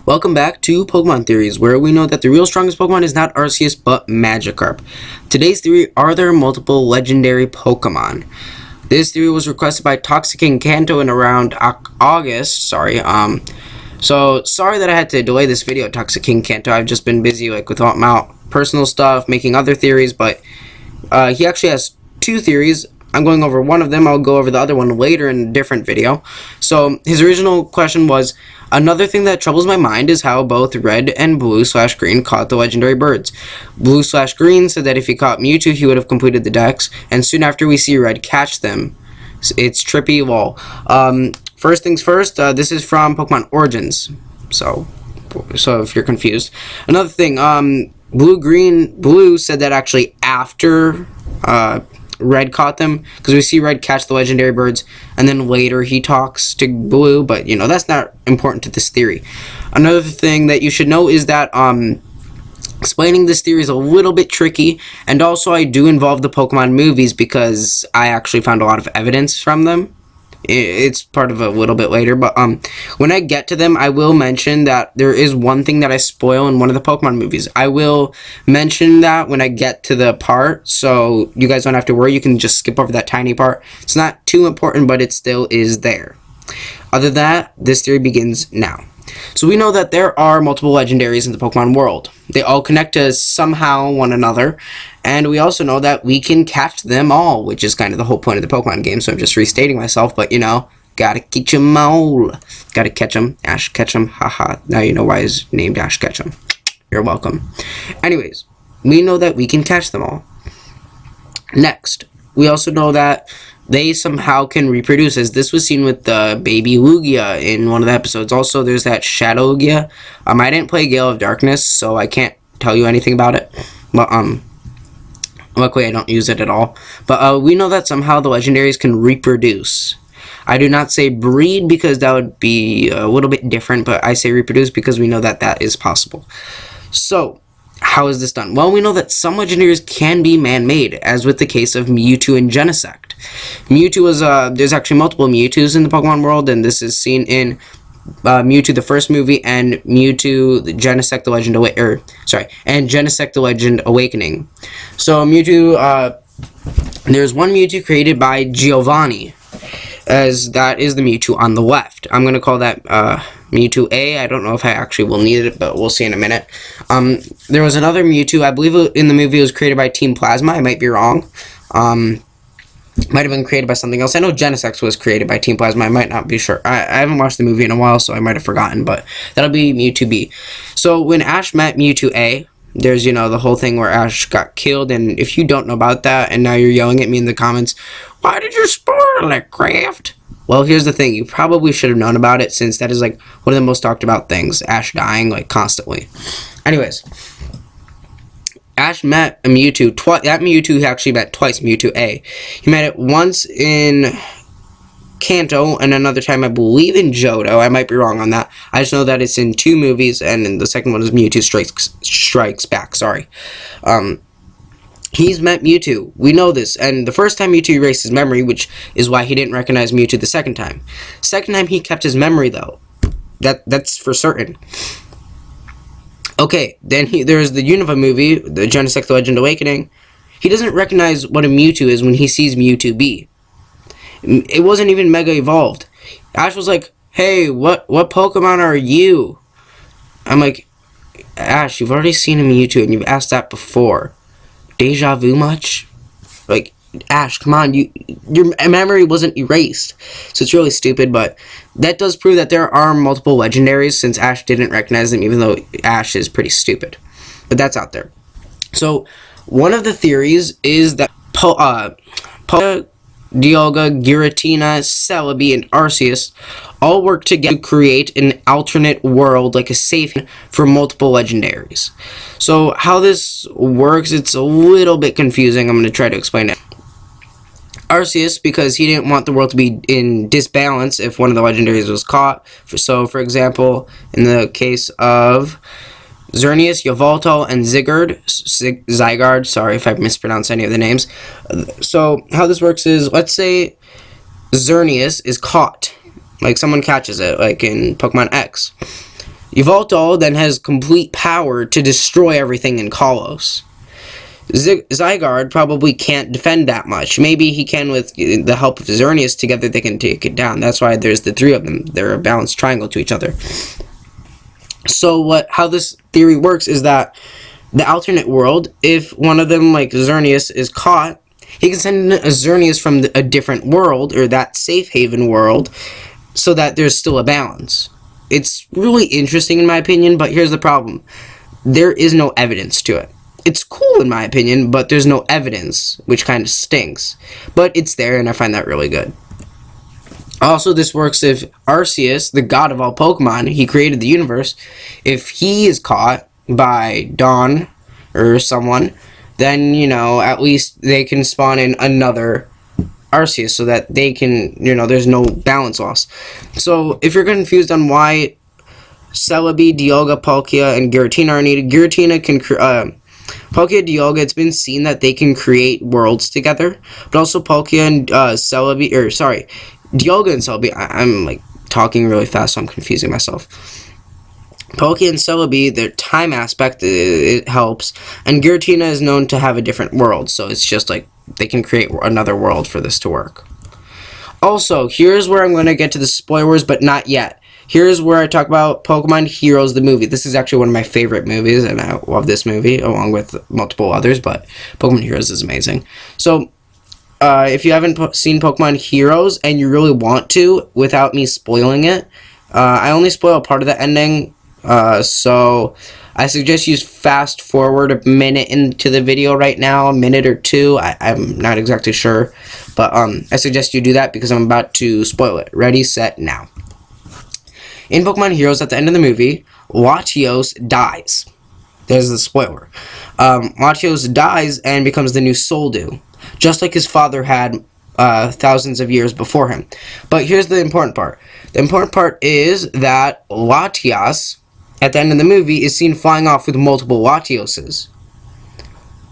Welcome back to Pokemon Theories, where we know that the real strongest Pokemon is not Arceus, but Magikarp. Today's theory, are there multiple legendary Pokemon? This theory was requested by ToxikingKanto in around August, so sorry that I had to delay this video, ToxikingKanto. I've just been busy, with all my personal stuff, making other theories, but he actually has two theories. I'm going over one of them. I'll go over the other one later in a different video. So his original question was, another thing that troubles my mind is how both red and blue/green caught the legendary birds. Blue/green said that if he caught Mewtwo, he would have completed the dex, and soon after we see red catch them. It's trippy, lol. First things first, this is from Pokemon Origins, so if you're confused. Another thing, Blue said that actually after Red caught them, because we see Red catch the legendary birds, and then later he talks to Blue, but that's not important to this theory. Another thing that you should know is that explaining this theory is a little bit tricky, and also I do involve the Pokemon movies because I actually found a lot of evidence from them. It's part of a little bit later, but when I get to them, I will mention that there is one thing that I spoil in one of the Pokemon movies. I will mention that when I get to the part, so you guys don't have to worry. You can just skip over that tiny part. It's not too important, but it still is there. Other than that, this theory begins now. So we know that there are multiple legendaries in the Pokemon world. They all connect to somehow one another, and we also know that we can catch them all, which is kind of the whole point of the Pokemon game, so I'm just restating myself, but gotta catch them all. Gotta catch them. Ash Ketchum, haha. Now you know why he's named Ash Ketchum. You're welcome. Anyways, we know that we can catch them all. Next, we also know that they somehow can reproduce, as this was seen with the baby Lugia in one of the episodes. Also, there's that Shadow Lugia. I didn't play Gale of Darkness, so I can't tell you anything about it. But, luckily I don't use it at all. But, we know that somehow the legendaries can reproduce. I do not say breed because that would be a little bit different, but I say reproduce because we know that that is possible. So, how is this done? Well, we know that some legendaries can be man-made, as with the case of Mewtwo and Genesect. Mewtwo was, there's actually multiple Mewtwo's in the Pokemon world, and this is seen in Mewtwo the first movie and Mewtwo the Genesect the Legend and Genesect the Legend Awakening. So Mewtwo, there's one Mewtwo created by Giovanni, as that is the Mewtwo on the left. I'm going to call that Mewtwo A. I don't know if I actually will need it, but we'll see in a minute. There was another Mewtwo, I believe in the movie it was created by Team Plasma. I might be wrong. Might have been created by something else. I know Genesect was created by Team Plasma. I might not be sure. I haven't watched the movie in a while, so I might have forgotten, but that'll be Mewtwo B. So when Ash met Mewtwo A, there's, the whole thing where Ash got killed, and if you don't know about that, and now you're yelling at me in the comments, why did you spoil it, Craft? Well, here's the thing. You probably should have known about it, since that is, one of the most talked about things. Ash dying, constantly. Anyways, Ash met a Mewtwo twice. That Mewtwo he actually met twice, Mewtwo A. He met it once in Kanto, and another time, I believe, in Johto. I might be wrong on that. I just know that it's in two movies, and in the second one is Mewtwo Strikes Back, sorry. He's met Mewtwo. We know this. And the first time Mewtwo erased his memory, which is why he didn't recognize Mewtwo the second time. Second time, he kept his memory, though. That's for certain. Okay, then there's the Unova movie, the Genesect the Legend Awakening. He doesn't recognize what a Mewtwo is when he sees Mewtwo B. It wasn't even Mega Evolved. Ash was like, hey, what Pokemon are you? I'm like, Ash, you've already seen a Mewtwo, and you've asked that before. Deja vu much? Ash, come on, your memory wasn't erased. So it's really stupid, but that does prove that there are multiple legendaries, since Ash didn't recognize them, even though Ash is pretty stupid. But that's out there. So, one of the theories is that Dialga, Giratina, Celebi, and Arceus all work together to create an alternate world, a safe for multiple legendaries. So, how this works, it's a little bit confusing. I'm going to try to explain it. Arceus, because he didn't want the world to be in disbalance if one of the legendaries was caught. So, for example, in the case of Xerneas, Yveltal, and Zygarde, sorry if I mispronounced any of the names. So, how this works is, let's say Xerneas is caught. Someone catches it, in Pokemon X. Yveltal then has complete power to destroy everything in Kalos. Zygarde probably can't defend that much. Maybe he can with the help of Xerneas. Together they can take it down. That's why there's the three of them. They're a balanced triangle to each other. So how this theory works is that the alternate world, if one of them, like Xerneas, is caught, he can send a Xerneas from a different world, or that safe haven world, so that there's still a balance. It's really interesting in my opinion, but here's the problem. There is no evidence to it. It's cool in my opinion, but there's no evidence, which kind of stinks. But it's there, and I find that really good. Also, this works if Arceus, the god of all Pokemon, he created the universe, if he is caught by Dawn or someone, then, you know, at least they can spawn in another Arceus so that they can, you know, there's no balance loss. So, if you're confused on why Celebi, Dialga, Palkia, and Giratina are needed, Giratina can, Palkia, Dialga, it's been seen that they can create worlds together, but also Palkia and Celebi, Dialga and Celebi, I'm like talking really fast, so I'm confusing myself. Palkia and Celebi, their time aspect, it helps, and Giratina is known to have a different world, so it's just like they can create another world for this to work. Also, here's where I'm going to get to the spoilers, but not yet. Here's where I talk about Pokemon Heroes, the movie. This is actually one of my favorite movies, and I love this movie, along with multiple others, but Pokemon Heroes is amazing. So, if you haven't seen Pokemon Heroes, and you really want to, without me spoiling it, I only spoil part of the ending, so I suggest you fast forward a minute into the video right now, a minute or two, I'm not exactly sure, but I suggest you do that because I'm about to spoil it. Ready, set, now. In Pokemon Heroes, at the end of the movie, Latios dies. There's the spoiler. Latios dies and becomes the new Soldew, just like his father had thousands of years before him. But here's the important part. The important part is that Latias, at the end of the movie, is seen flying off with multiple Latioses.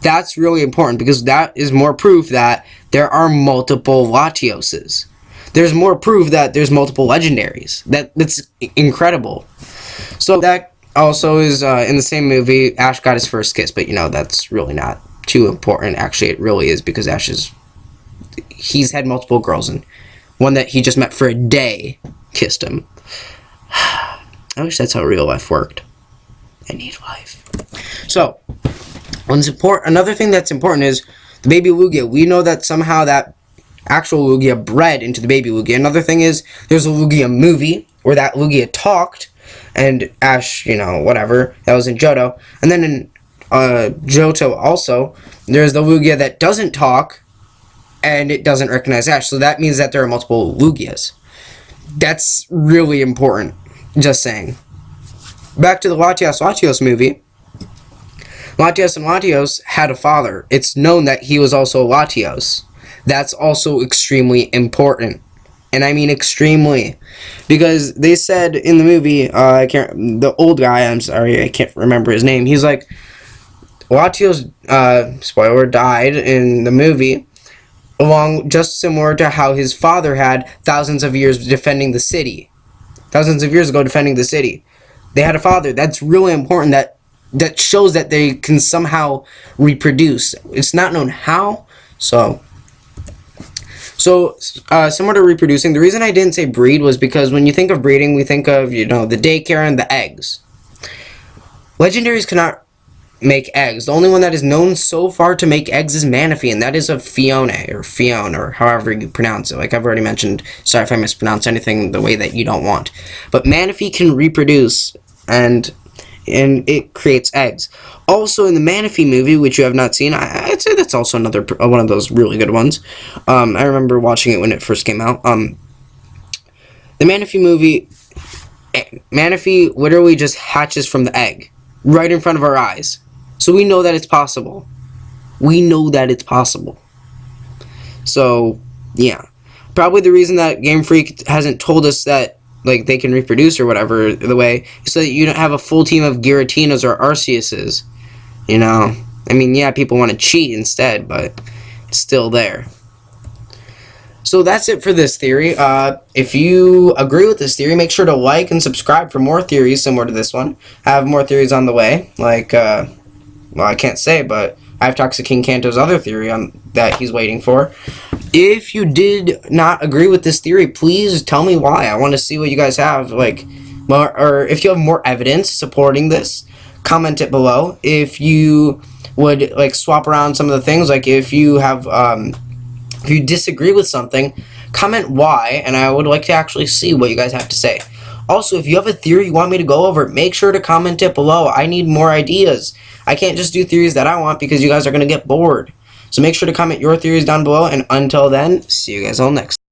That's really important because that is more proof that there are multiple Latioses. There's more proof that there's multiple legendaries. That's incredible. So that also is in the same movie, Ash got his first kiss, but you know, that's really not too important. Actually, it really is because he's had multiple girls, and one that he just met for a day kissed him. I wish that's how real life worked. I need life. So, another thing that's important is the baby Lugia. We know that somehow that actual Lugia bred into the baby Lugia. Another thing is there's a Lugia movie where that Lugia talked, and Ash, you know, whatever, that was in Johto. And then in Johto also, there's the Lugia that doesn't talk, and it doesn't recognize Ash. So that means that there are multiple Lugias. That's really important. Just saying. Back to the Latios movie. Latios and Latios had a father. It's known that he was also Latios. That's also extremely important. And I mean extremely. Because they said in the movie, the old guy, I'm sorry, I can't remember his name. He's like, Latios, spoiler, died in the movie, just similar to how his father had thousands of years defending the city. Thousands of years ago defending the city. They had a father. That's really important. That shows that they can somehow reproduce. It's not known how, so similar to reproducing, the reason I didn't say breed was because when you think of breeding, we think of, you know, the daycare and the eggs. Legendaries cannot make eggs. The only one that is known so far to make eggs is Manaphy, and that is of Fiona, or however you pronounce it. Like I've already mentioned, sorry if I mispronounce anything the way that you don't want. But Manaphy can reproduce, and it creates eggs. Also, in the Manaphy movie, which you have not seen, I'd say that's also another one of those really good ones. I remember watching it when it first came out. The Manaphy movie, Manaphy literally just hatches from the egg, right in front of our eyes. So we know that it's possible. We know that it's possible. So, yeah. Probably the reason that Game Freak hasn't told us that like they can reproduce or whatever the way, so that you don't have a full team of Giratinas or Arceuses. You know? I mean, yeah, people want to cheat instead, but it's still there. So that's it for this theory. If you agree with this theory, make sure to like and subscribe for more theories similar to this one. I have more theories on the way, like, well, I can't say, but I have ToxikingKanto's other theory that he's waiting for. If you did not agree with this theory, please tell me why. I want to see what you guys have, like, or if you have more evidence supporting this, comment it below. If you would, like, swap around some of the things, like, if you have, if you disagree with something, comment why, and I would like to actually see what you guys have to say. Also, if you have a theory you want me to go over, make sure to comment it below. I need more ideas. I can't just do theories that I want because you guys are going to get bored. So make sure to comment your theories down below, and until then, see you guys all next time.